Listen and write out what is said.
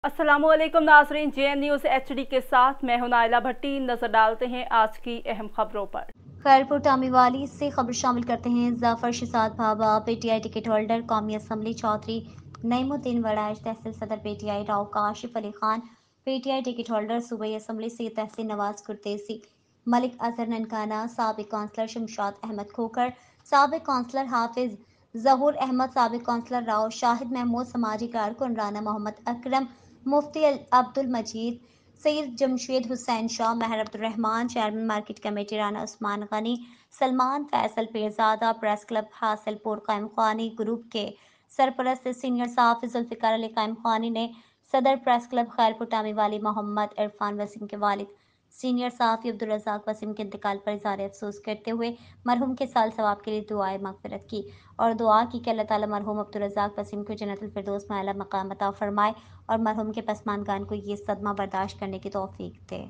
अस्सलामु अलैकुम नाज़रीन, JN न्यूज़ HD के साथ मैं हूं नाइला भट्टी। नजर डालते हैं आज की अहम खबरों पर। खैरपुर टामीवाली से खबर शामिल करते हैं। जाफर शिसाद भाबा PTI टिकट होल्डर, कौमी असम्बली चौधरी नईमुद्दीन वड़ाइश तहसील सदर PTI Rao Kashif Ali Khan, PTI ticket holder सूबाई असम्बली से तहसील नवाज कुर्तेसी, मलिक अजहर ननकाना, साबिक कौंसलर शमशाद अहमद खोखर, साबिक कौंसलर हाफिज जहूर अहमद, साबिक कौंसलर राव शाहिद महमूद, समाजी कारकुन Rana Mohammad Akram, Mufti Abdul Majeed, Syed Jamshed Hussain Shah, Mehar Abdurrahman, chairman market committee Rana Usman Ghani, Salman Faisal Pirzada, press club Hasilpur Qaimkhani group के सरपरस्त सीनियर सहाफ़ी जुल्फ़िकार अली कायम खानी ने सदर प्रेस क्लब खैरपुर टामीवाली मोहम्मद इरफान वसीम के वालिद सीनियर सहाफ़ी अब्दुल रज़ाक वसीम के इंतकाल पर इज़हार अफसोस करते हुए मरहूम के साल सवाब के लिए दुआए मग़फ़िरत की और दुआ की कि अल्लाह ताला मरहूम अब्दुल रज़ाक वसीम को जन्नतुल फ़िरदौस में आला मकाम अता फ़रमाए और मरहूम के पसमानगान को ये सदमा बर्दाश्त करने की तौफ़ीक दे।